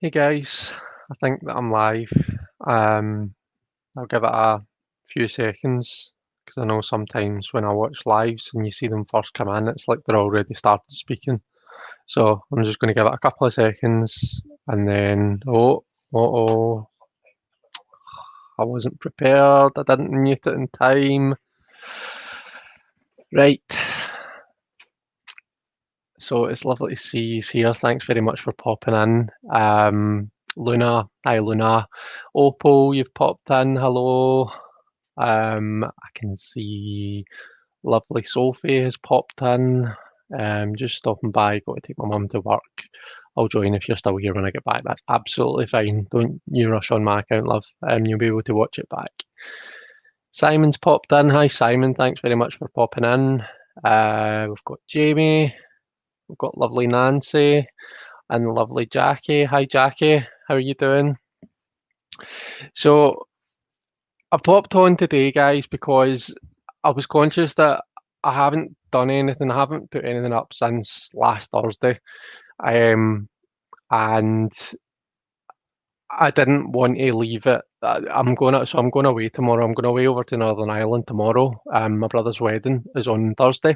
Hey guys, I think that I'm live. I'll give it a few seconds because I know sometimes when I watch lives and you see them first come in, it's like they're already started speaking. So I'm just going to give it a couple of seconds and then, oh, I wasn't prepared. I didn't mute it in time. Right. So it's lovely to see you here. Thanks very much for popping in. Luna, hi Luna. Opal, you've popped in. Hello. I can see lovely Sophie has popped in. Just stopping by, got to take my mum to work. I'll join if you're still here when I get back. That's absolutely fine. Don't you rush on my account, love. You'll be able to watch it back. Simon's popped in. Hi Simon, thanks very much for popping in. We've got Jamie, we've got lovely Nancy, and lovely Jackie. Hi Jackie, how are you doing? So I popped on today, guys, because I was conscious that I haven't done anything. I haven't put anything up since last Thursday, and I didn't want to leave it. I'm going away tomorrow. I'm going away over to Northern Ireland tomorrow. My brother's wedding is on Thursday,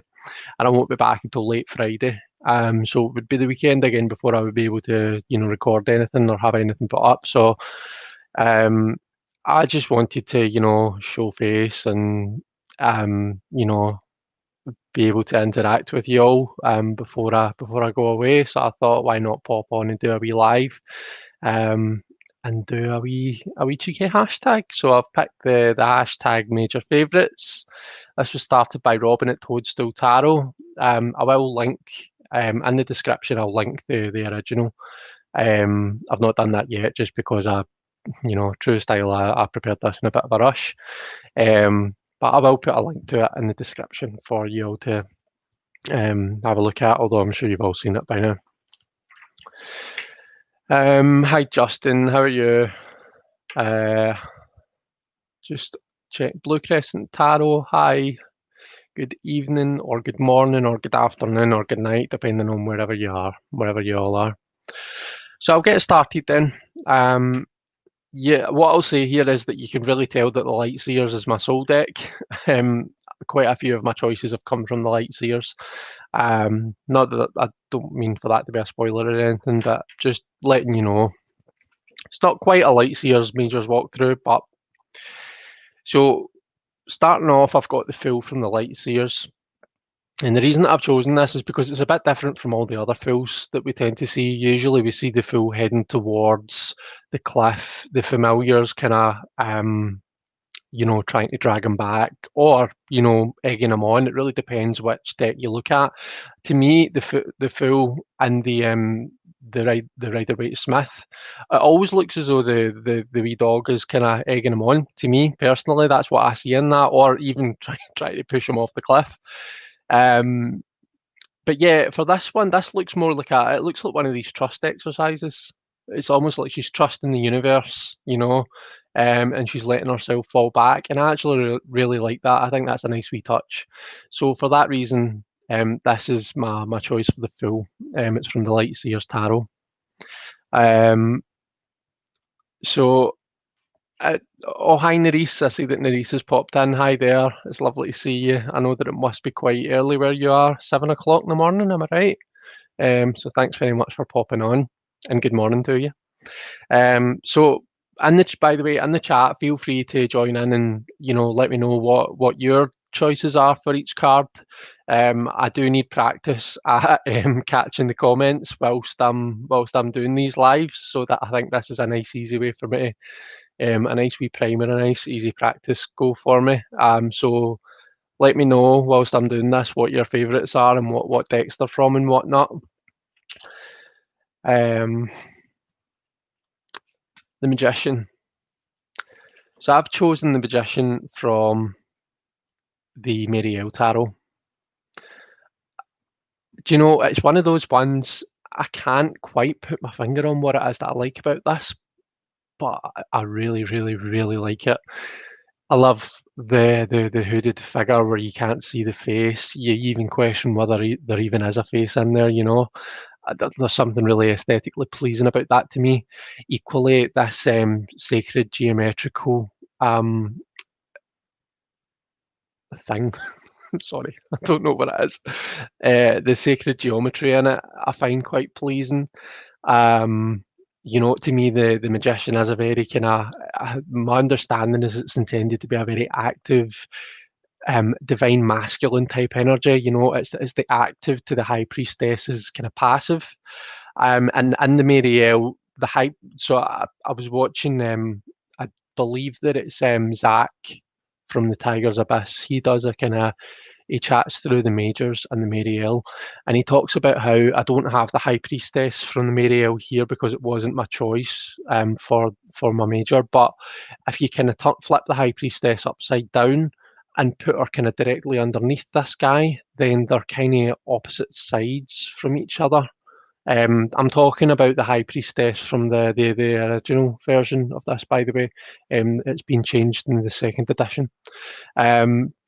and I won't be back until late Friday. So it would be the weekend again before I would be able to, record anything or have anything put up. So, I just wanted to, show face and, be able to interact with you all before I go away. So I thought, why not pop on and do a wee live, and do a wee cheeky hashtag. So I've picked the hashtag major favourites. This was started by Robin at Toadstool Tarot. I will link in the description. I'll link the original. I've not done that yet, just because true style. I prepared this in a bit of a rush. But I will put a link to it in the description for you all to have a look at, although I'm sure you've all seen it by now. Hi Justin, how are you? Just check Blue Crescent Tarot. Hi, good evening or good morning or good afternoon or good night, depending on wherever you all are. So I'll get started then. Yeah, what I'll say here is that you can really tell that the Lightseers is my soul deck. Quite a few of my choices have come from the Lightseers. Not that I don't mean for that to be a spoiler or anything, but just letting you know. It's not quite a Lightseers Majors walkthrough, but so starting off, I've got the Fool from the Lightseers. And the reason that I've chosen this is because it's a bit different from all the other fools that we tend to see. Usually we see the fool heading towards the cliff, the familiars kind of, trying to drag him back or, egging him on. It really depends which deck you look at. To me, the fool and the Rider Waite Smith, it always looks as though the wee dog is kind of egging him on. To me, personally, that's what I see in that, or even try to push him off the cliff. But yeah, for this one, this looks more like it looks like one of these trust exercises. It's almost like she's trusting the universe, and she's letting herself fall back. And I actually really like that. I think that's a nice wee touch. So for that reason, this is my choice for the Fool. It's from the Lightseers Tarot. So oh, hi Nerisse. I see that Nerisse has popped in. Hi there. It's lovely to see you. I know that it must be quite early where you are, 7 o'clock in the morning, am I right? So thanks very much for popping on, and good morning to you. So by the way, in the chat, feel free to join in and let me know what your choices are for each card. I do need practice at catching the comments whilst I'm doing these lives, so that I think this is a nice easy way for me to a nice wee primer, a nice easy practice go for me. So let me know whilst I'm doing this what your favourites are and what decks they're from and whatnot. The Magician. So I've chosen the Magician from the Marielle Tarot. Do you know, it's one of those ones, I can't quite put my finger on what it is that I like about this, but I really, really, really like it. I love the hooded figure where you can't see the face. You even question whether there even is a face in there, there's something really aesthetically pleasing about that to me. Equally, this sacred geometrical thing. Sorry, I don't know what it is. The sacred geometry in it, I find quite pleasing. You know, to me, the magician is a very kind of, my understanding is it's intended to be a very active, divine masculine type energy. You know, it's the active to the high priestess is kind of passive. And in the Marielle, the high. So I was watching. I believe that it's Zach from the Tiger's Abyss. He does a kind of, he chats through the majors and the Marielle, and he talks about how I don't have the High Priestess from the Marielle here because it wasn't my choice for my major. But if you kind of flip the High Priestess upside down and put her kind of directly underneath this guy, then they're kind of opposite sides from each other. I'm talking about the High Priestess from the original version of this, by the way. It's been changed in the second edition.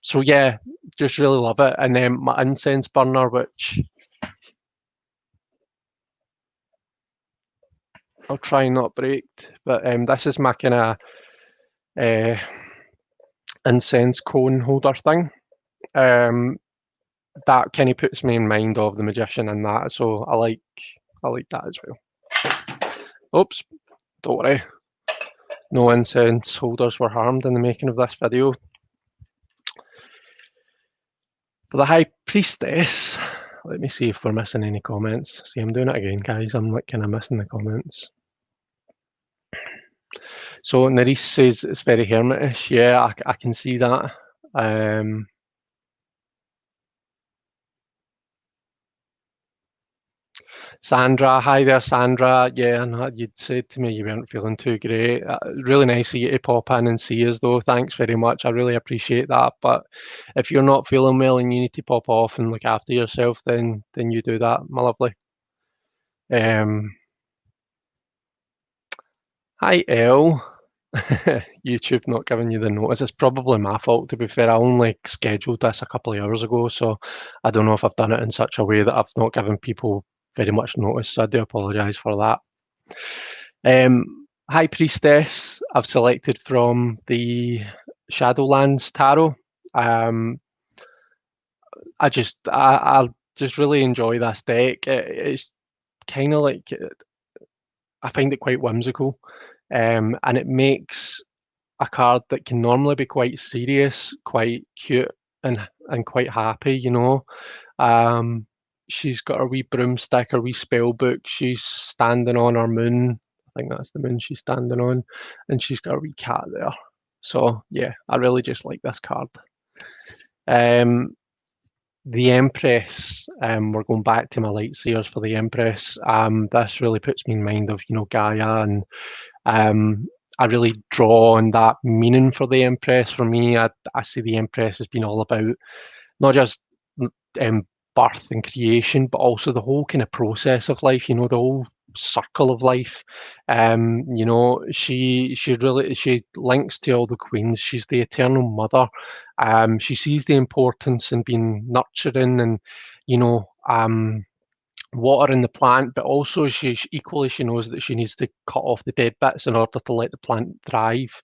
So yeah, just really love it. And then my incense burner, which I'll try and not break, but this is my kind of incense cone holder thing. That kind of puts me in mind of the magician and that, so I like that as well. Oops, don't worry. No incense holders were harmed in the making of this video. For the High Priestess, let me see if we're missing any comments. See, I'm doing it again, guys. I'm like kind of missing the comments. So Nerys says it's very hermitish. Yeah, I can see that. Sandra, hi there, Sandra. Yeah, and you'd said to me you weren't feeling too great. Really nice of you to pop in and see us, though. Thanks very much. I really appreciate that. But if you're not feeling well and you need to pop off and look after yourself, then you do that, my lovely. Hi, Elle. YouTube not giving you the notice. It's probably my fault, to be fair. I only scheduled this a couple of hours ago, so I don't know if I've done it in such a way that I've not given people very much notice, so I do apologise for that. High Priestess, I've selected from the Shadowlands Tarot. I just really enjoy this deck. It's kind of like, I find it quite whimsical, and it makes a card that can normally be quite serious, quite cute, and quite happy, you know. She's got her wee broomstick, her wee spell book. She's standing on her moon. I think that's the moon she's standing on, and she's got a wee cat there. So yeah, I really just like this card. The Empress, we're going back to my Lightseers for the Empress. This really puts me in mind of, you know, Gaia, and I really draw on that meaning for the Empress. For me, I see the Empress as being all about not just birth and creation, but also the whole kind of process of life, you know, the whole circle of life. You know, she links to all the queens. She's the eternal mother. She sees the importance in being nurturing and, you know, watering the plant, but also she knows that she needs to cut off the dead bits in order to let the plant thrive.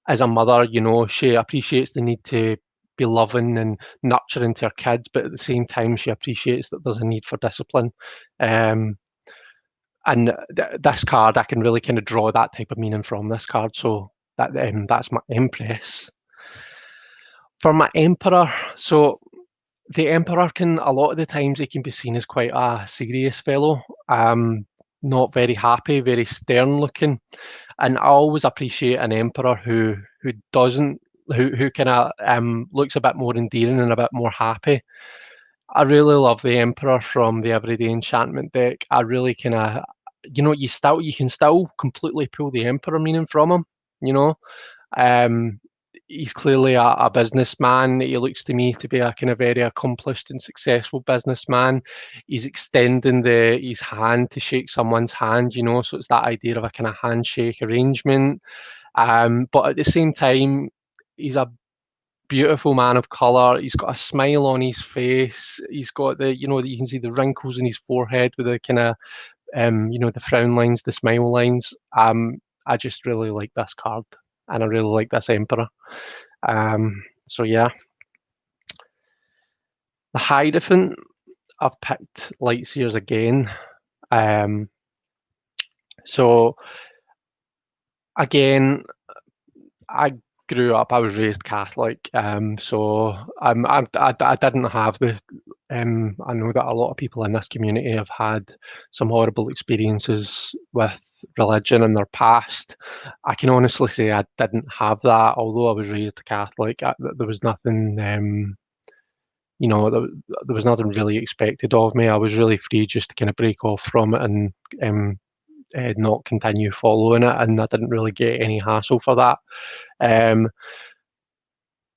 As a mother, you know, she appreciates the need to be loving and nurturing to her kids, but at the same time, she appreciates that there's a need for discipline. And this card, I can really kind of draw that type of meaning from this card. So that's my Empress. For my Emperor, so the Emperor can, a lot of the times, he can be seen as quite a serious fellow, not very happy, very stern looking. And I always appreciate an Emperor who doesn't, who kind of looks a bit more endearing and a bit more happy. I really love the Emperor from the Everyday Enchantment deck. I really kind of, you know, you can still completely pull the Emperor meaning from him, you know. He's clearly a businessman. He looks to me to be a kind of very accomplished and successful businessman. He's extending his hand to shake someone's hand, you know, so it's that idea of a kind of handshake arrangement. But at the same time, he's beautiful man of colour. He's got a smile on his face. He's got you can see the wrinkles in his forehead with the kind of, the frown lines, the smile lines. I just really like this card, and I really like this Emperor. So yeah. The Hierophant, I've picked Lightseers again. So again, I grew up, I was raised Catholic, so I didn't have the, I know that a lot of people in this community have had some horrible experiences with religion in their past. I can honestly say I didn't have that, although I was raised Catholic. There was nothing, there was nothing really expected of me. I was really free just to kind of break off from it and not continue following it, and I didn't really get any hassle for that.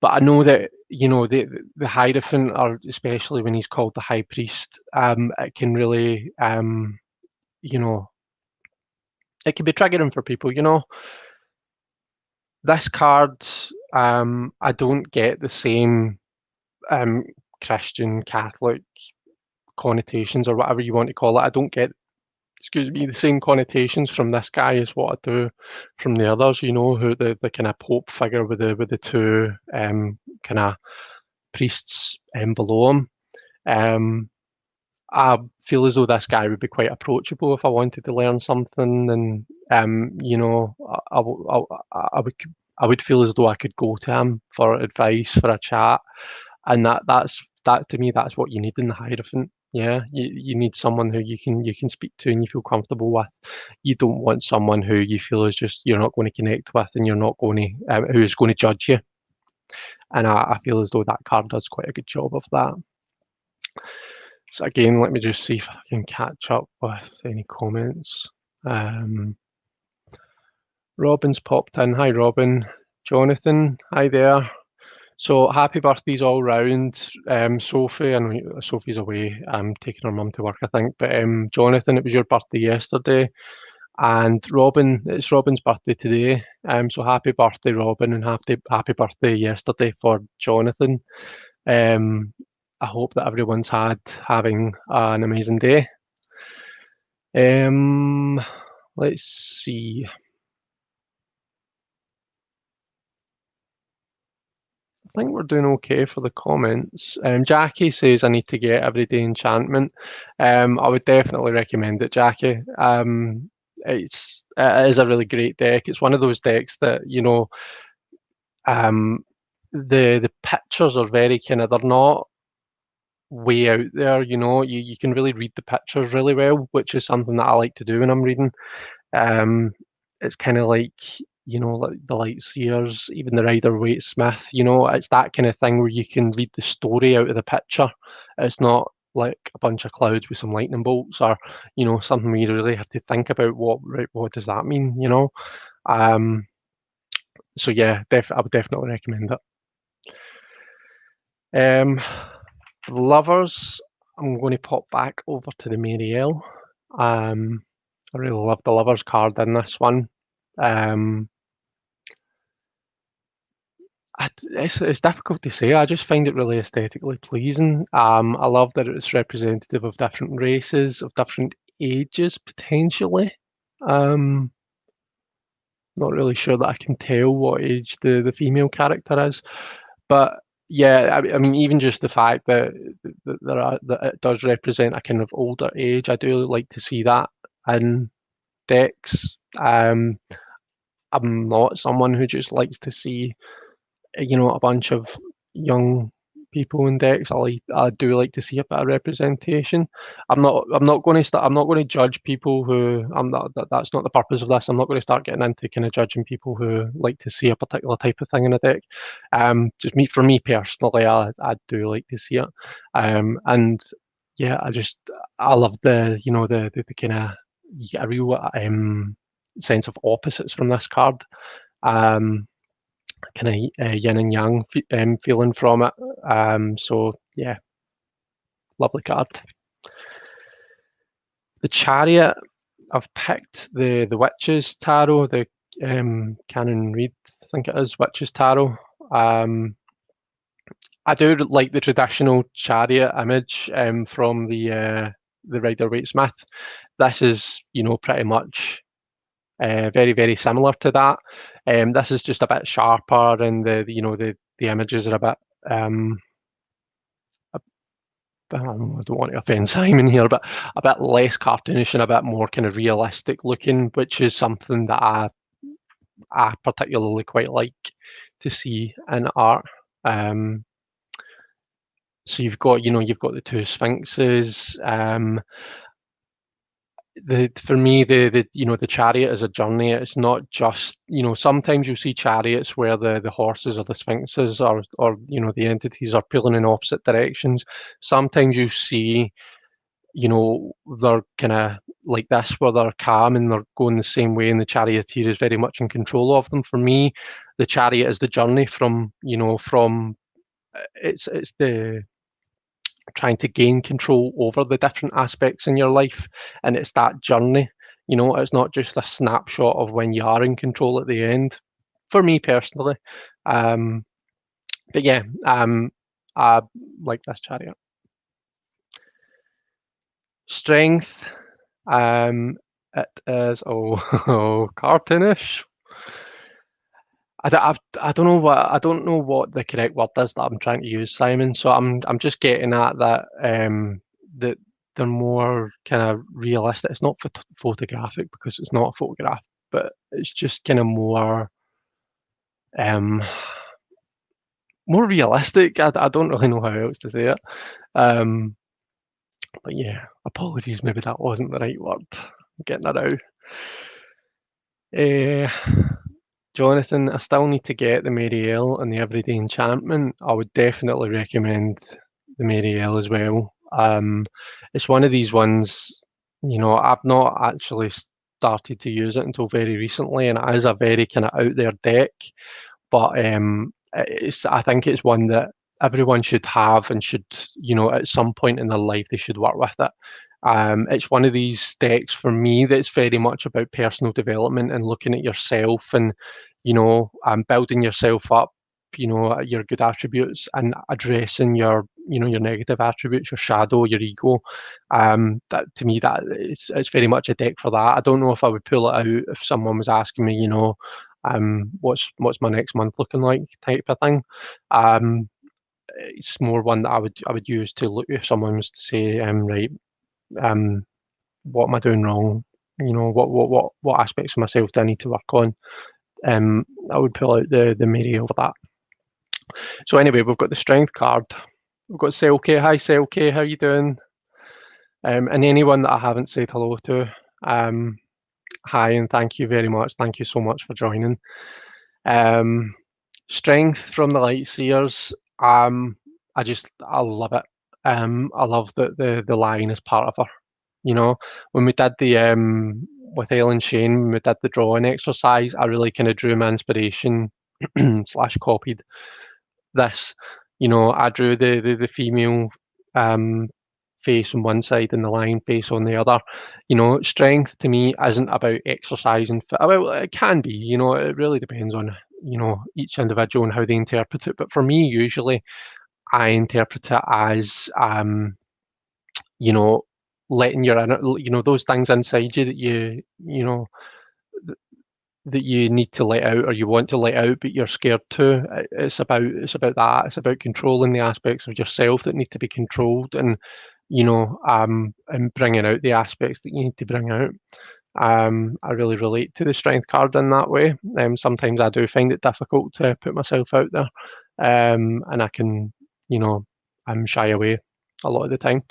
But I know that the Hierophant, or especially when he's called the High Priest, it can really it can be triggering for people. This card, I don't get the same Christian, Catholic connotations, or whatever you want to call it. I don't get, the same connotations from this guy as what I do from the others. Who the kind of Pope figure with the two kind of priests below him. I feel as though this guy would be quite approachable if I wanted to learn something, and I would feel as though I could go to him for advice, for a chat, and that to me, that's what you need in the Hierophant. Yeah, you need someone who you can speak to and you feel comfortable with. You don't want someone who you feel is just you're not going to connect with, and you're not going to who is going to judge you. And I feel as though that card does quite a good job of that. So again, let me just see if I can catch up with any comments. Robin's popped in. Hi, Robin. Jonathan, hi there. So happy birthdays all round. Sophie, and Sophie's away, taking her mum to work, I think. But Jonathan, it was your birthday yesterday. And Robin, it's Robin's birthday today. So happy birthday, Robin, and happy birthday yesterday for Jonathan. I hope that everyone's having an amazing day. Let's see. I think we're doing okay for the comments. Jackie says I need to get Everyday Enchantment. I would definitely recommend it, Jackie. It is a really great deck. It's one of those decks that the pictures are very they're not way out there. You can really read the pictures really well, which is something that I like to do when I'm reading. It's kind of like like the Lightseers, even the Rider-Waite Smith. It's that kind of thing where you can read the story out of the picture. It's not like a bunch of clouds with some lightning bolts, or something where you really have to think about what does that mean. So yeah, I would definitely recommend it. Lovers, I'm going to pop back over to the Marielle. I really love the Lovers card in this one. It's difficult to say. I just find it really aesthetically pleasing. I love that it's representative of different races, of different ages, potentially. Not really sure that I can tell what age the female character is, but yeah, I mean, even just the fact that that it does represent a kind of older age, I do like to see that in decks. I'm not someone who just likes to see a bunch of young people in decks. I do like to see a bit of representation. I'm not going to judge people who that's not the purpose of this. I'm not going to start getting into kind of judging people who like to see a particular type of thing in a deck. Just for me personally, I do like to see it. And yeah, I love the the kind of, you get a real sense of opposites from this card. Kind of yin and yang feeling from it. So yeah, lovely card. The Chariot, I've picked the Witches Tarot, the Canon Reed, I think it is, Witches Tarot. I do like the traditional chariot image from the Rider-Waite Smith. This is, pretty much very, very similar to that. This is just a bit sharper, and the images are a bit. I don't want to offend Simon here, but a bit less cartoonish and a bit more kind of realistic looking, which is something that I particularly quite like to see in art. So you've got the two sphinxes. For me, the chariot is a journey. It's not just, sometimes you'll see chariots where the horses or the sphinxes or the entities are pulling in opposite directions. Sometimes you see, they're kind of like this, where they're calm and they're going the same way, and the charioteer is very much in control of them. For me, the chariot is the journey from it's the trying to gain control over the different aspects in your life, and it's that journey. It's not just a snapshot of when you are in control at the end, for me personally. But yeah, I like this chariot. Strength, it is cartoonish. I don't know what the correct word is that I'm trying to use, Simon. So I'm just getting at that that they're more kind of realistic. It's not photographic because it's not a photograph, but it's just kind of um more realistic. I don't really know how else to say it. But yeah, apologies, maybe that wasn't the right word. I'm getting it out. Jonathan, I still need to get the Marielle and the Everyday Enchantment. I would definitely recommend the Marielle as well. It's one of these ones, I've not actually started to use it until very recently, and it is a very kind of out there deck. But I think it's one that everyone should have and should, at some point in their life, they should work with it. It's one of these decks for me that's very much about personal development and looking at yourself and, building yourself up, your good attributes, and addressing your negative attributes, your shadow, your ego. That to me, that it's very much a deck for that. I don't know if I would pull it out if someone was asking me, what's my next month looking like, type of thing. It's more one that I would use to look if someone was to say, right, what am I doing wrong? What aspects of myself do I need to work on? I would pull out the Mary over that. So anyway, we've got the strength card. We've got Selkie. Hi Selkie, how you doing? And anyone that I haven't said hello to, hi and thank you very much. Thank you so much for joining. Strength from the Lightseers. I love it. I love that the lion is part of her. When we did the with Ellen Shane, when we did the drawing exercise, I really kind of drew my inspiration / copied this. I drew the female face on one side and the lion face on the other. Strength to me isn't about exercising. Well, it can be. It really depends on each individual and how they interpret it. But for me, usually, I interpret it as letting your inner, those things inside you that that you need to let out or you want to let out, but you're scared to. It's about that. It's about controlling the aspects of yourself that need to be controlled, and and bringing out the aspects that you need to bring out. I really relate to the strength card in that way. Sometimes I do find it difficult to put myself out there, and I can, I'm shy away a lot of the time.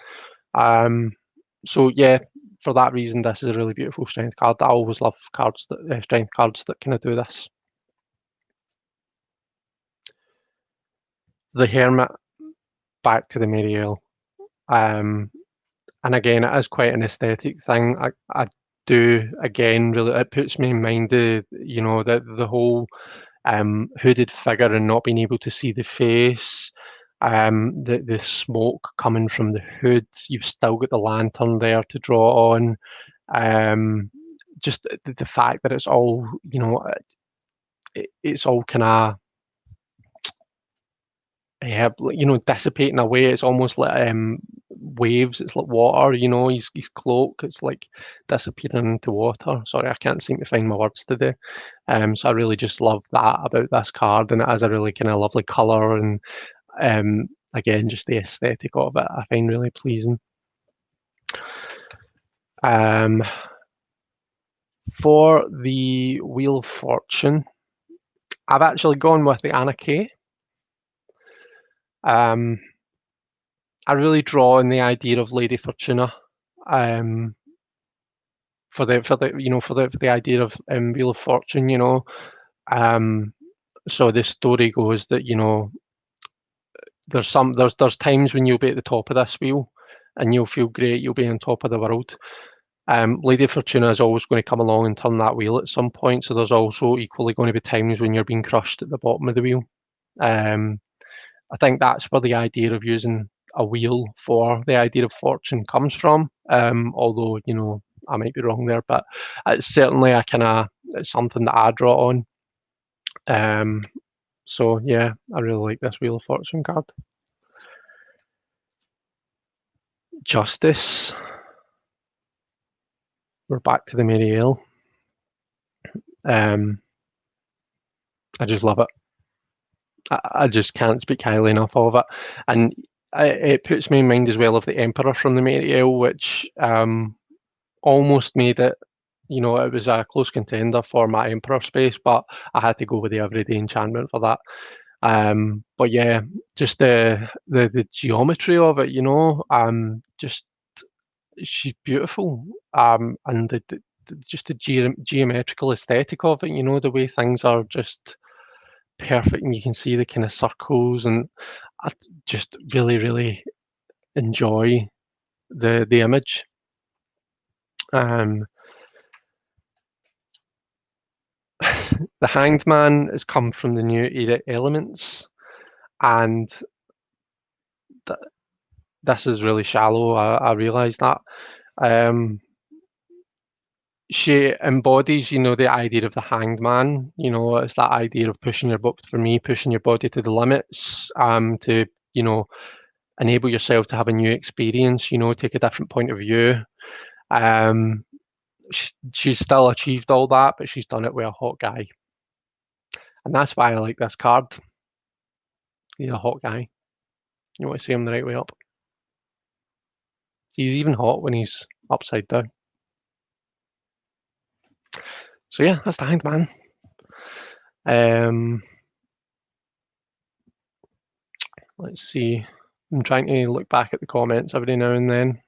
So yeah, for that reason, this is a really beautiful strength card. I always love cards that strength cards that kind of do this. The Hermit, back to the Marielle. And again, it is quite an aesthetic thing. I do again really. It puts me in mind the whole hooded figure and not being able to see the face. The smoke coming from the hood. You've still got the lantern there to draw on. Just the fact that it's all it's all kind of you know, dissipating away. It's almost like waves. It's like water, you know, his cloak. It's like disappearing into water. Sorry, I can't seem to find my words today. So I really just love that about this card, and it has a really kind of lovely colour, and again, just the aesthetic of it I find really pleasing. For the Wheel of Fortune, I've actually gone with the Anna Kay. I really draw on the idea of Lady Fortuna, for the idea of Wheel of Fortune, you know. So the story goes that, you know, there's times when you'll be at the top of this wheel and you'll feel great, you'll be on top of the world. Lady Fortuna is always going to come along and turn that wheel at some point, so there's also equally going to be times when you're being crushed at the bottom of the wheel. I think that's where the idea of using a wheel for the idea of fortune comes from. Although, you know, I might be wrong there, but it's certainly it's something that I draw on. So yeah, I really like this Wheel of Fortune card. Justice. We're back to the Mary Ale. I just love it. I just can't speak highly enough of it. And it puts me in mind as well of the Emperor from the Mary Ale, which almost made it, you know, it was a close contender for my Emperor space, but I had to go with the Everyday Enchantment for that. But yeah, just the geometry of it, you know, just she's beautiful, and just the geometrical aesthetic of it, you know, the way things are just perfect, and you can see the kind of circles, and I just really, really enjoy the image. The Hanged Man has come from the New Era Elements, and this is really shallow. I realise that. She embodies, you know, the idea of the Hanged Man. You know, it's that idea of pushing your body to the limits, to, you know, enable yourself to have a new experience. You know, take a different point of view. She's still achieved all that, but she's done it with a hot guy. And that's why I like this card. He's a hot guy. You want to see him the right way up. He's even hot when he's upside down. So yeah, that's the Hanged Man. Let's see. I'm trying to look back at the comments every now and then,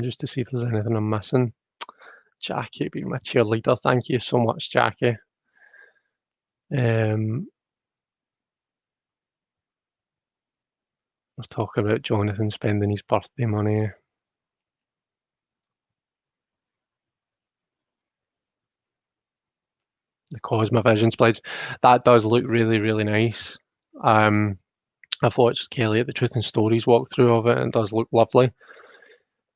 just to see if there's anything I'm missing. Jackie being my cheerleader. Thank you so much, Jackie. We're talking about Jonathan spending his birthday money. The Cosmovisions pledge. That does look really, really nice. I've watched Kelly at the Truth and Stories walkthrough of it, and it does look lovely.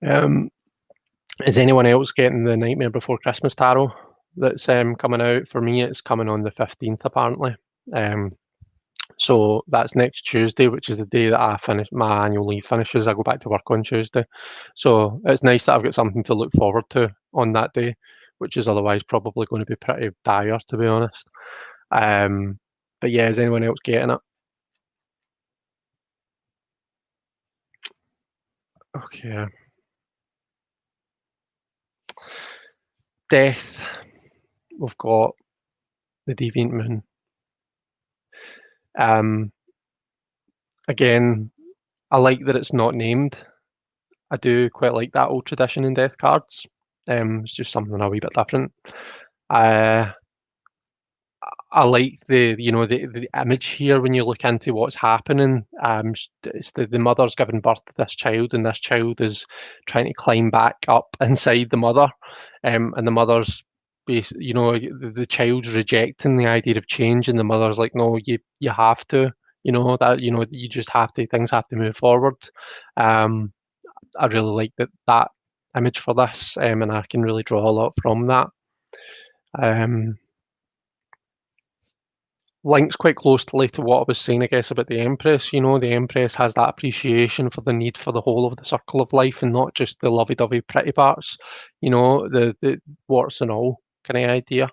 Is anyone else getting the Nightmare Before Christmas tarot that's coming out? For me, it's coming on the 15th, apparently. So that's next Tuesday, which is the day that I finish my annual leave finishes. I go back to work on Tuesday. So it's nice that I've got something to look forward to on that day, which is otherwise probably going to be pretty dire, to be honest. But yeah, is anyone else getting it? Okay. Death. We've got the Deviant Moon. Again, I like that it's not named. I do quite like that old tradition in death cards. It's just something a wee bit different. I like the image here when you look into what's happening. It's the mother's giving birth to this child, and this child is trying to climb back up inside the mother, and the mother's the child's rejecting the idea of change, and the mother's like, no, you have to, you just have to, things have to move forward. I really like that image for this, and I can really draw a lot from that. links quite closely to what I was saying, I guess, about the Empress. You know, the Empress has that appreciation for the need for the whole of the circle of life and not just the lovey-dovey pretty parts, you know, the warts and all kind of idea.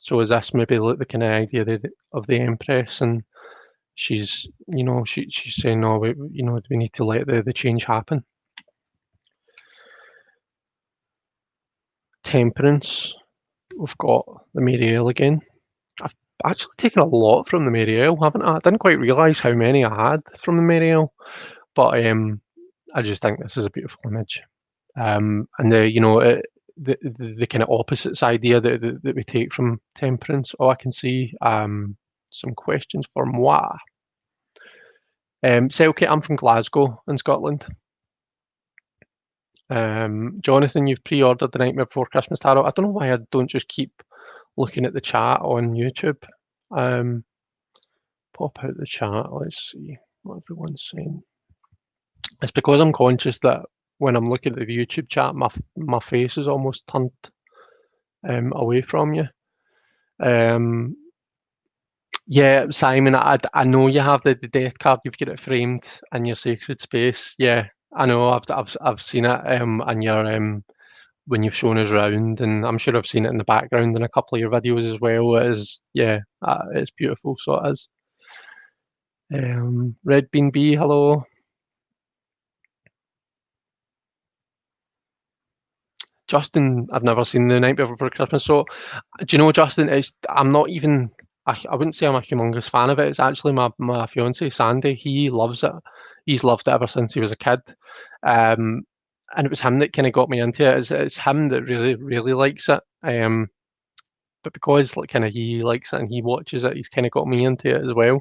So is this maybe like the kind of idea of the Empress, and she's, you know, she's saying, no, you know, we need to let the change happen. Temperance, we've got the Marielle again. I've actually taken a lot from the Marielle, haven't I? I didn't quite realise how many I had from the Marielle, but I just think this is a beautiful image. And you know, the kind of opposites idea that we take from Temperance. Oh, I can see some questions for moi. Selkie, I'm from Glasgow in Scotland. Jonathan, you've pre-ordered The Nightmare Before Christmas Tarot. I don't know why I don't just keep looking at the chat on YouTube. Pop out the chat. Let's see what everyone's saying. It's because I'm conscious that when I'm looking at the YouTube chat, my face is almost turned away from you. Yeah, Simon, I know you have the death card. You've got it framed in your sacred space. Yeah, I know. I've seen it and your when you've shown us around, and I'm sure I've seen it in the background in a couple of your videos as well. It is, yeah, it's beautiful. So it is. Red Bean B, hello. Justin, I've never seen The Night Before Christmas. So, do you know, Justin? I'm not even. I wouldn't say I'm a humongous fan of it. It's actually my fiance Sandy. He loves it. He's loved it ever since he was a kid. And it was him that kind of got me into it. It's him that really likes it. But because like kind of he likes it and he watches it, he's kind of got me into it as well.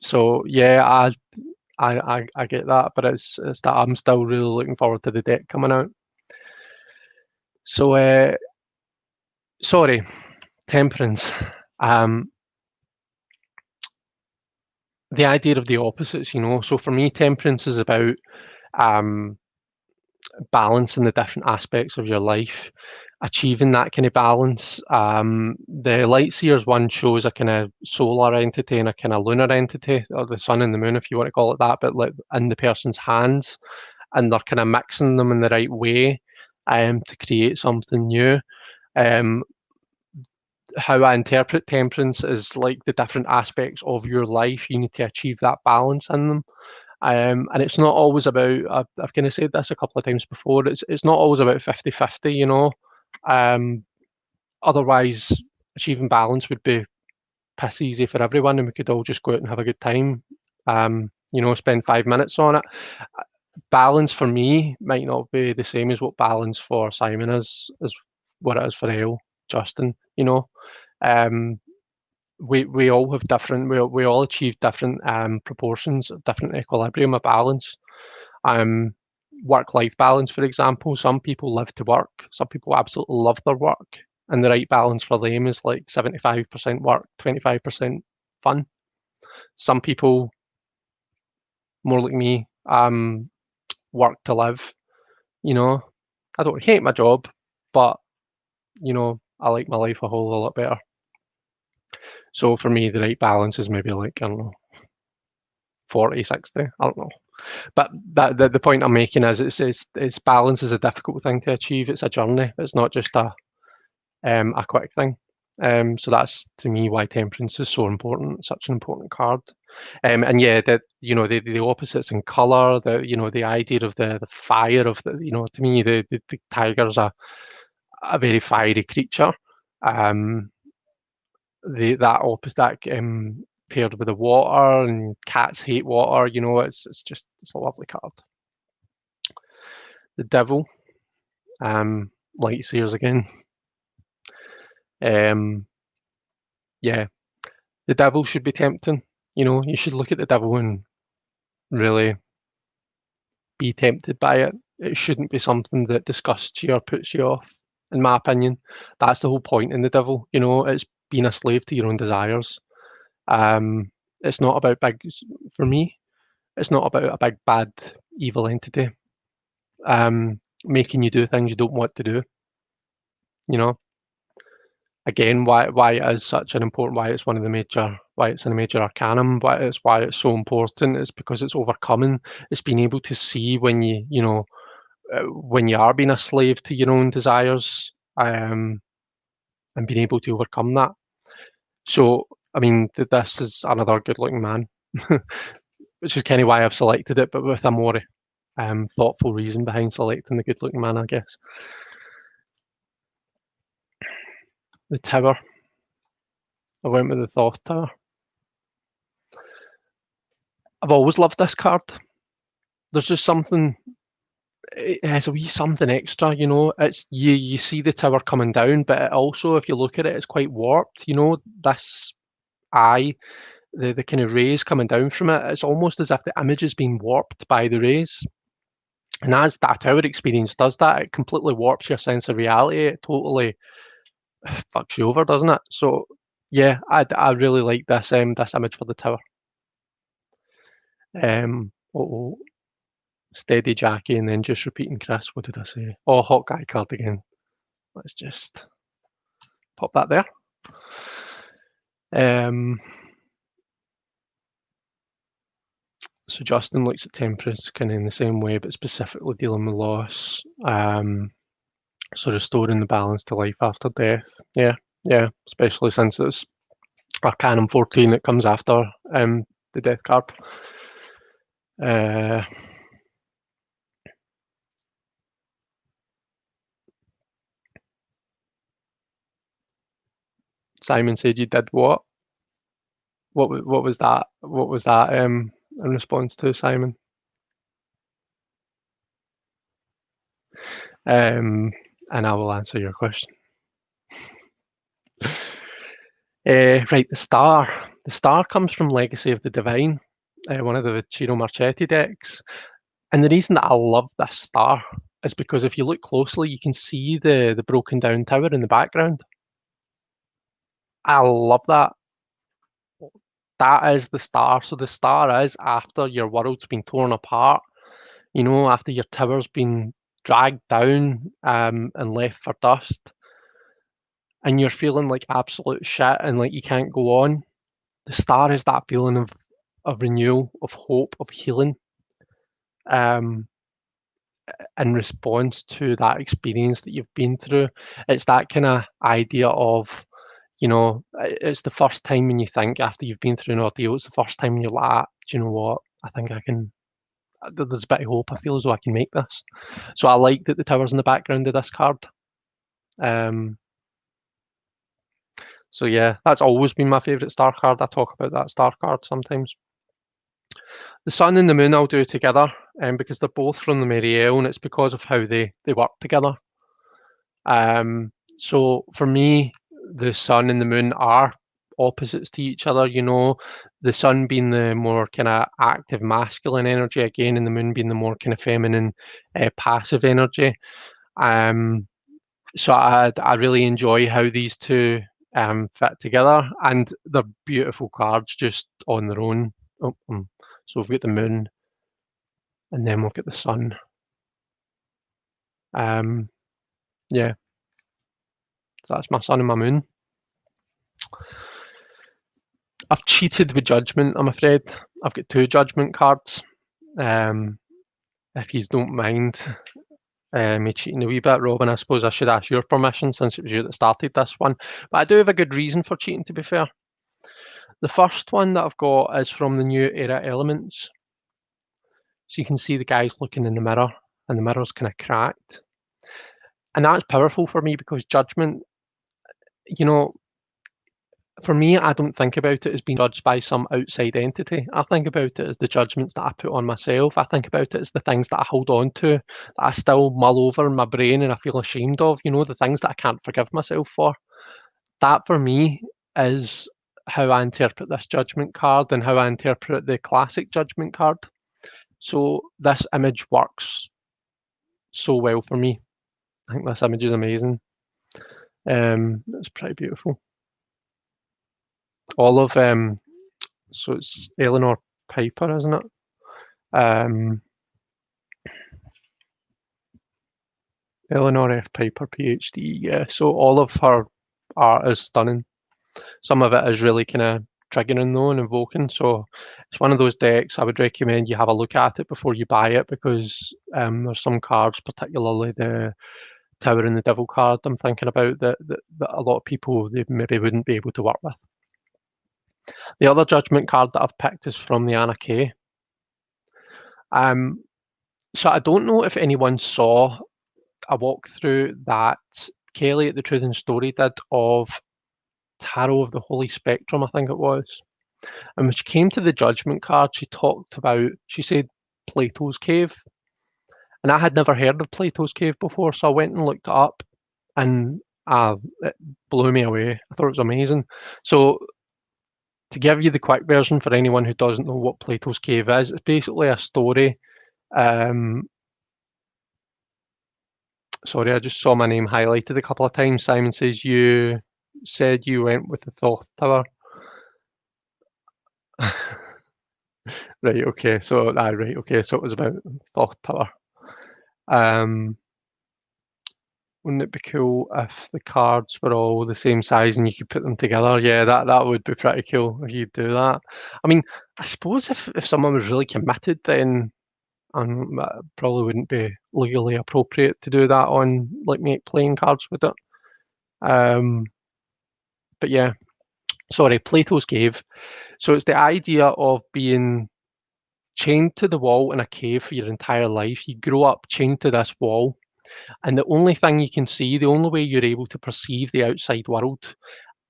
So yeah, I get that, but it's that I'm still really looking forward to the deck coming out. So sorry, Temperance. The idea of the opposites, you know. So for me, Temperance is about balancing the different aspects of your life, achieving that kind of balance. The Lightseers one shows a kind of solar entity and a kind of lunar entity, or the sun and the moon, if you want to call it that, but like in the person's hands, and they're kind of mixing them in the right way to create something new. How I interpret Temperance is like the different aspects of your life. You need to achieve that balance in them. And it's not always about, I've kind of said this a couple of times before, it's not always about 50-50, you know. Otherwise, achieving balance would be piss easy for everyone and we could all just go out and have a good time, you know, spend 5 minutes on it. Balance for me might not be the same as what balance for Simon is what it is for Elle, Justin, you know. We all have different, we all achieve different proportions, different equilibrium of balance. Work-life balance, for example, some people live to work, some people absolutely love their work, and the right balance for them is like 75% work, 25% fun. Some people, more like me, work to live, you know. I don't hate my job, but, you know, I like my life a whole lot better. So for me, the right balance is maybe like, I don't know, 40, 60, I don't know. But the point I'm making is it's balance is a difficult thing to achieve. It's a journey. It's not just a quick thing. So that's to me why Temperance is so important, such an important card. And yeah, that you know the opposites in color, the you know the idea of the fire of the you know to me the tiger's a very fiery creature. That opposite that paired with the water, and cats hate water. You know, it's just it's a lovely card. The Devil, Lightseers again. Yeah, the Devil should be tempting. You know, you should look at the Devil and really be tempted by it. It shouldn't be something that disgusts you or puts you off. In my opinion, that's the whole point in the Devil. You know, it's being a slave to your own desires. It's not about for me. It's not about a big bad evil entity making you do things you don't want to do. You know, again, why it is such an important, why it's in a major arcanum, why it's so important is because it's overcoming, it's being able to see when when you are being a slave to your own desires, and being able to overcome that. So, I mean, this is another good-looking man, which is kind of why I've selected it, but with a more thoughtful reason behind selecting the good-looking man, I guess. The Tower. I went with the Thoth Tower. I've always loved this card. There's just something, it has a wee something extra, it's you see the tower coming down, but it also, if you look at it, it's quite warped, this eye, the kind of rays coming down from it, it's almost as if the image is being warped by the rays. And as that tower experience does that, it completely warps your sense of reality. It totally fucks you over, doesn't it? So yeah, I really like this image for the tower. Steady Jackie, and then just repeating Chris. What did I say? Oh, hot guy card again. Let's just pop that there. So Justin looks at Temperance kind of in the same way, but specifically dealing with loss. So restoring the balance to life after death. Yeah, especially since it's Arcanum 14 that comes after the death card. Simon said you did what? What was that? What was that in response to, Simon? And I will answer your question. Right, the star. The star comes from Legacy of the Divine, one of the Ciro Marchetti decks. And the reason that I love this star is because if you look closely, you can see the broken down tower in the background. I love that. That is the star. So the star is after your world's been torn apart, after your tower's been dragged down and left for dust, and you're feeling like absolute shit and like you can't go on. The star is that feeling of renewal, of hope, of healing, in response to that experience that you've been through. It's that kind of idea of, it's the first time when you think after you've been through an ordeal, it's the first time you're like, do you know what? I think I can. There's a bit of hope. I feel as though I can make this. So I like that the tower's in the background of this card. So yeah, that's always been my favourite star card. I talk about that star card sometimes. The sun and the moon I'll do together, because they're both from the Marielle, and it's because of how they work together. So for me, the sun and the moon are opposites to each other. The sun being the more kind of active masculine energy again, and the moon being the more kind of feminine, passive energy. So I really enjoy how these two fit together, and they're beautiful cards just on their own. So we've got the moon, and then we've got the sun. Yeah, so that's my sun and my moon. I've cheated with Judgement, I'm afraid. I've got 2 Judgement cards. If you don't mind me cheating a wee bit, Robin, I suppose I should ask your permission since it was you that started this one. But I do have a good reason for cheating, to be fair. The first one that I've got is from the New Era Elements. So you can see the guys looking in the mirror, and the mirror's kind of cracked. And that's powerful for me because Judgement, for me, I don't think about it as being judged by some outside entity. I think about it as the judgments that I put on myself. I think about it as the things that I hold on to, that I still mull over in my brain and I feel ashamed of, the things that I can't forgive myself for. That, for me, is how I interpret this Judgement card and how I interpret the classic Judgement card. So this image works so well for me. I think this image is amazing. It's pretty beautiful. All of so it's Eleanor Piper, isn't it? Eleanor F. Piper, PhD. Yeah. So all of her art is stunning. Some of it is really kind of triggering though and invoking. So it's one of those decks I would recommend you have a look at it before you buy it, because there's some cards, particularly the Tower and the Devil card I'm thinking about, that a lot of people they maybe wouldn't be able to work with. The other Judgement card that I've picked is from the Anna K. So I don't know if anyone saw a walkthrough that Kelly at the Truth and Story did of Tarot of the Holy Spectrum, I think it was. And when she came to the Judgement card, she said Plato's Cave. And I had never heard of Plato's Cave before, so I went and looked it up, and it blew me away. I thought it was amazing. So to give you the quick version for anyone who doesn't know what Plato's Cave is, it's basically a story. Sorry, I just saw my name highlighted a couple of times. Simon says you said you went with the Thoth Tower. Right, okay, so so it was about Thoth Tower. Wouldn't it be cool if the cards were all the same size and you could put them together? Yeah, that would be pretty cool if you do that. I mean, I suppose if someone was really committed, then that probably wouldn't be legally appropriate to do that on like playing cards with it. But yeah, sorry, Plato's Cave. So it's the idea of being chained to the wall in a cave for your entire life. You grow up chained to this wall, and the only thing you can see, the only way you're able to perceive the outside world,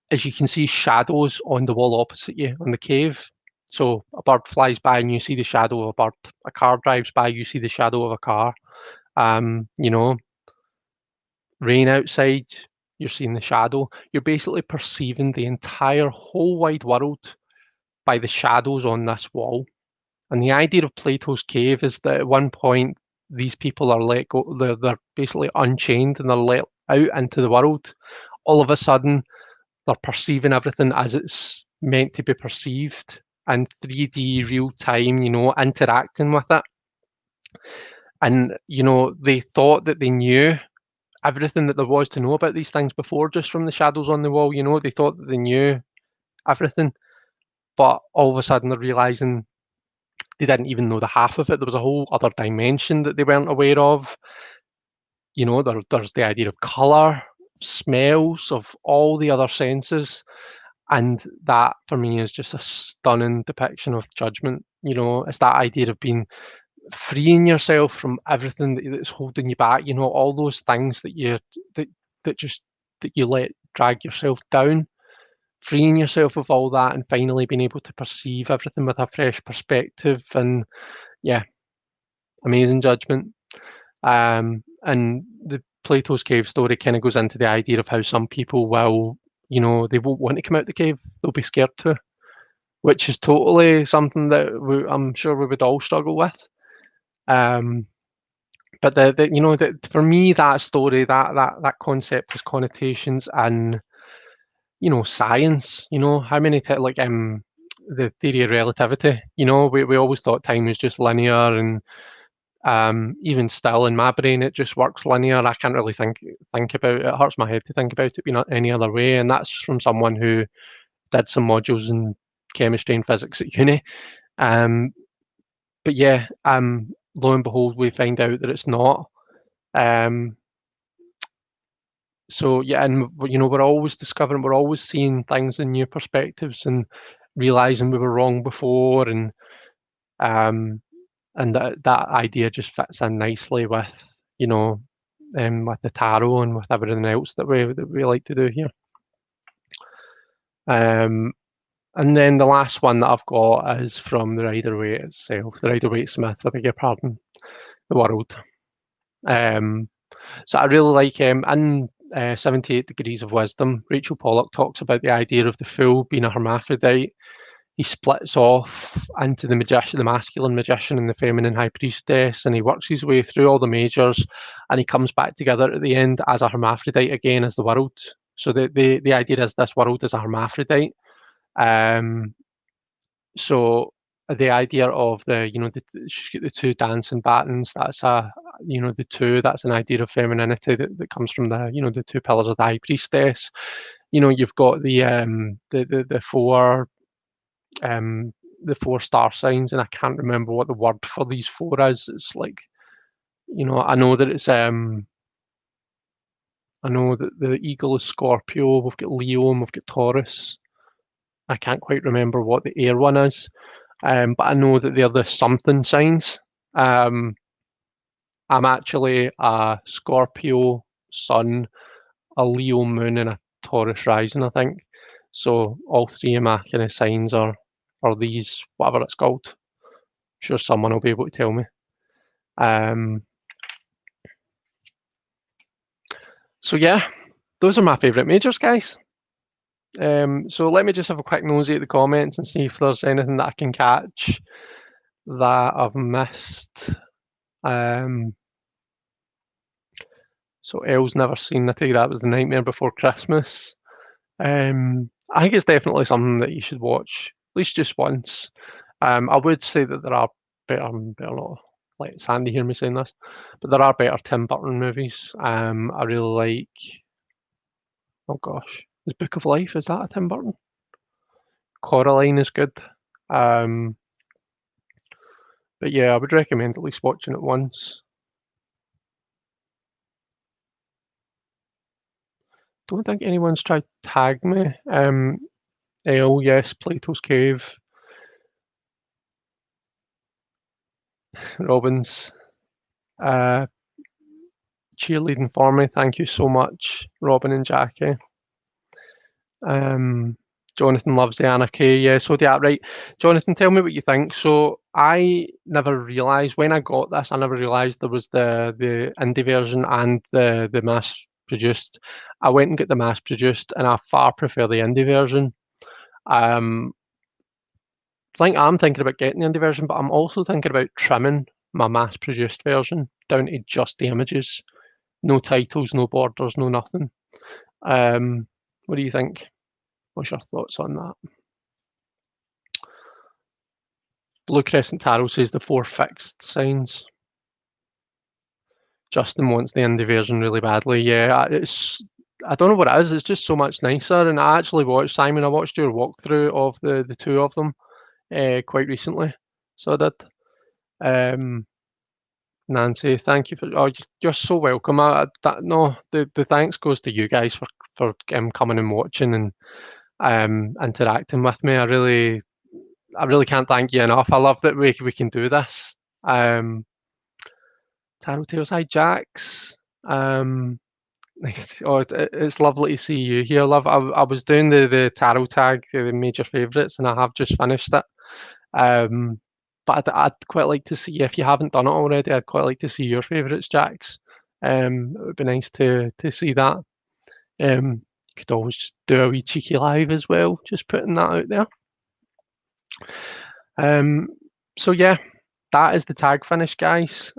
is you can see shadows on the wall opposite you on the cave. So a bird flies by and you see the shadow of a bird. A car drives by, you see the shadow of a car. Rain outside, you're seeing the shadow. You're basically perceiving the entire whole wide world by the shadows on this wall. And the idea of Plato's Cave is that at one point these people are let go, they're basically unchained and they're let out into the world. All of a sudden, they're perceiving everything as it's meant to be perceived in 3D real time, interacting with it. And, they thought that they knew everything that there was to know about these things before, just from the shadows on the wall. They thought that they knew everything, but all of a sudden they're realizing they didn't even know the half of it. There was a whole other dimension that they weren't aware of. There's the idea of color, smells, of all the other senses. And that, for me, is just a stunning depiction of Judgement. It's that idea of freeing yourself from everything that's holding you back. All those things that you let drag yourself down. Freeing yourself of all that and finally being able to perceive everything with a fresh perspective. And yeah, amazing Judgement. And the Plato's Cave story kind of goes into the idea of how some people will, they won't want to come out the cave. They'll be scared to, which is totally something that I'm sure we would all struggle with. But for me, that story, that concept has connotations and science. How many the theory of relativity. We always thought time was just linear, and even still in my brain it just works linear. I can't really think about it. It hurts my head to think about it being any other way, and that's from someone who did some modules in chemistry and physics at uni. But yeah, lo and behold, we find out that it's not. So yeah, and we're always discovering, we're always seeing things in new perspectives and realizing we were wrong before, and that idea just fits in nicely with with the tarot and with everything else that we like to do here. And then the last one that I've got is from the Rider-Waite itself, the Rider-Waite Smith, I beg your pardon, the World. So I really like him. In 78 Degrees of Wisdom, Rachel Pollack talks about the idea of the fool being a hermaphrodite. He splits off into the magician, the masculine magician, and the feminine high priestess, and he works his way through all the majors, and he comes back together at the end as a hermaphrodite again, as the world. So the idea is this world is a hermaphrodite. So the idea of the two dancing battens, that's the two, that's an idea of femininity that comes from the two pillars of the high priestess. you know, you've got the four star signs, and I can't remember what the word for these four is. It's like, you know, I know that it's I know that the eagle is Scorpio. We've got Leo and we've got Taurus. I can't quite remember what the air one is, but I know that they're the something signs. I'm actually a Scorpio sun, a Leo moon, and a Taurus rising, I think. So all three of my kind of signs are these, whatever it's called. I'm sure someone will be able to tell me. So yeah, those are my favourite majors, guys. So let me just have a quick nosy at the comments and see if there's anything that I can catch that I've missed. So Elle's never seen. I tell you that was The Nightmare Before Christmas. I think it's definitely something that you should watch at least just once. I would say that there are better not let Sandy hear me saying this, but there are better Tim Burton movies. I really like. Oh gosh, is Book of Life, is that a Tim Burton? Coraline is good. But yeah, I would recommend at least watching it once. Don't think anyone's tried to tag me. Elle, yes, Plato's Cave. Robin's cheerleading for me. Thank you so much, Robin and Jackie. Jonathan loves the anarchy. Yeah, so yeah, right. Jonathan, tell me what you think. So I never realised when I got this. I never realised there was the indie version and the mass produced. I went and got the mass produced, and I far prefer the indie version. I think I'm thinking about getting the indie version, but I'm also thinking about trimming my mass produced version down to just the images. No titles, no borders, no nothing. What do you think? What's your thoughts on that? Blue Crescent Tarot says the 4 fixed signs. Justin wants the indie version really badly. Yeah, I don't know what it is. It's just so much nicer. And I actually watched, Simon, I watched your walkthrough of the two of them quite recently. So I did. Nancy, thank you for. Oh, you're so welcome. The thanks goes to you guys for coming and watching and interacting with me. I really can't thank you enough. I love that we can do this. Tarot Tales, hi Jax. Nice. Oh, it's lovely to see you here, love. I was doing the tarot tag, the major favourites, and I have just finished it. But I'd quite like to see, if you haven't done it already, I'd quite like to see your favourites, Jax. It would be nice to see that. You could always just do a wee cheeky live as well, just putting that out there. So yeah, that is the tag finish, guys.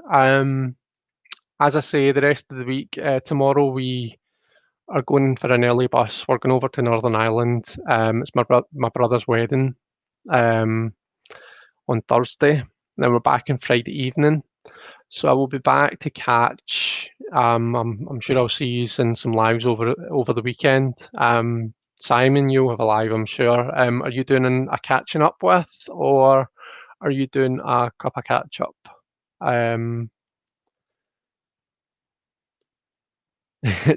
As I say, the rest of the week, tomorrow we are going for an early bus. We're going over to Northern Ireland. It's my brother's wedding on Thursday. Then we're back on Friday evening. So I will be back to catch. I'm sure I'll see you in some lives over the weekend. Simon, you'll have a live, I'm sure. Are you doing a catching up with, or are you doing a cup of catch up?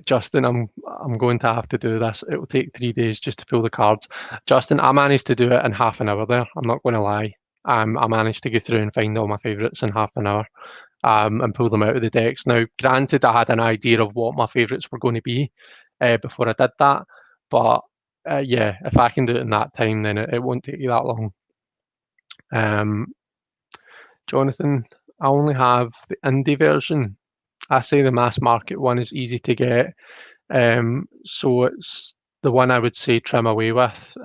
Justin, I'm going to have to do this. It will take 3 days just to pull the cards. Justin, I managed to do it in half an hour there. I'm not going to lie. I managed to go through and find all my favourites in half an hour and pull them out of the decks. Now, granted, I had an idea of what my favourites were going to be before I did that. But yeah, if I can do it in that time, then it won't take you that long. Jonathan, I only have the indie version. I say the mass market one is easy to get. So it's the one I would say trim away with.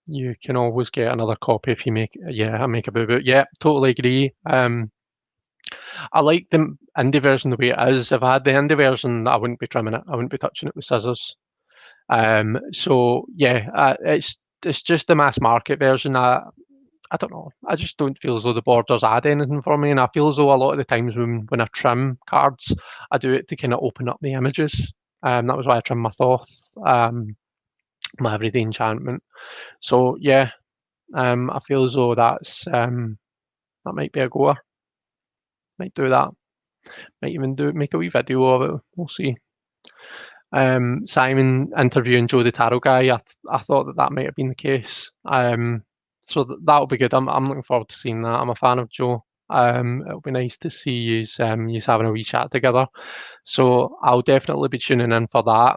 You can always get another copy if you make a boo-boo. Yeah, totally agree. I like the indie version the way it is. If I had the indie version, I wouldn't be trimming it. I wouldn't be touching it with scissors. So yeah, it's just the mass market version. I don't know. I just don't feel as though the borders add anything for me, and I feel as though a lot of the times when I trim cards, I do it to kind of open up the images. That was why I trimmed my Thoth. my everyday enchantment. So yeah, I feel as though that's that might be a goer. Might do that. Might even make a wee video of it. We'll see. Simon interviewing Joe the Tarot guy. I thought that might have been the case. So that'll be good. I'm looking forward to seeing that. I'm a fan of Joe. It'll be nice to see yous having a wee chat together. So I'll definitely be tuning in for that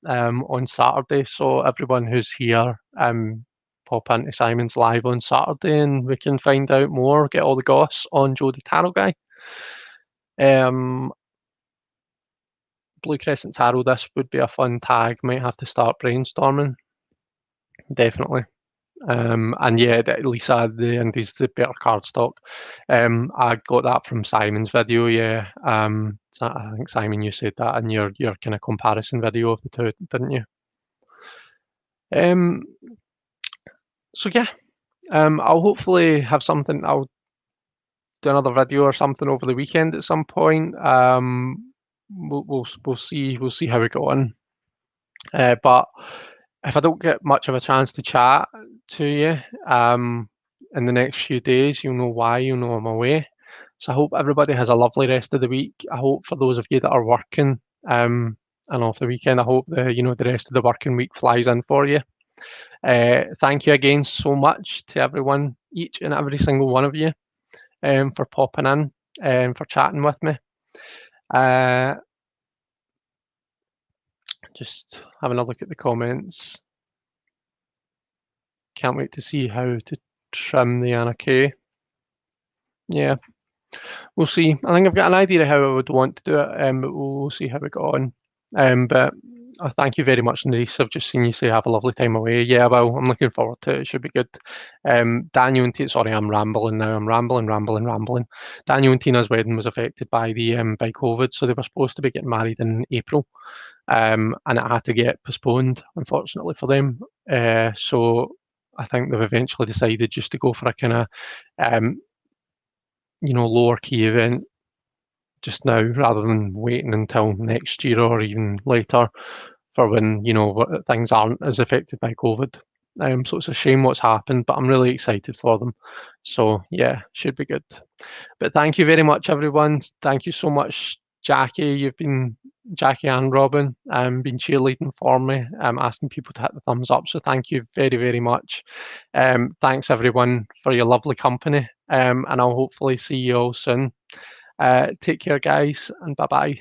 on Saturday. So everyone who's here, pop into Simon's live on Saturday and we can find out more, get all the goss on Joe the Tarot guy. Blue Crescent Tarot, this would be a fun tag. Might have to start brainstorming. Definitely. And yeah, Lisa, the Indies, the better cardstock. I got that from Simon's video. Yeah. So I think Simon, you said that in your kind of comparison video of the two, didn't you? So yeah, I'll hopefully have something. I'll do another video or something over the weekend at some point. We'll see how we go on. But if I don't get much of a chance to chat to you in the next few days, you'll know why. You'll know I'm away. So I hope everybody has a lovely rest of the week. I hope for those of you that are working and off the weekend, I hope the rest of the working week flies in for you. Thank you again so much to everyone, each and every single one of you, for popping in and for chatting with me. Just having a look at the comments. Can't wait to see how to trim the Anna K. Yeah, we'll see. I think I've got an idea of how I would want to do it, but we'll see how we go on. But thank you very much, Nace. I've just seen you say have a lovely time away. Yeah, well, I'm looking forward to it. It should be good. Daniel and Tina, sorry, I'm rambling now. I'm rambling. Daniel and Tina's wedding was affected by by COVID, so they were supposed to be getting married in April, and it had to get postponed, unfortunately for them. So I think they've eventually decided just to go for a kind of lower key event just now rather than waiting until next year or even later for when things aren't as affected by COVID. So it's a shame what's happened, but I'm really excited for them. So yeah, should be good. But thank you very much, everyone. Thank you so much, Jackie. Jackie and Robin been cheerleading for me, asking people to hit the thumbs up. So thank you very, very much. Thanks everyone for your lovely company, and I'll hopefully see you all soon. Take care, guys, and bye-bye.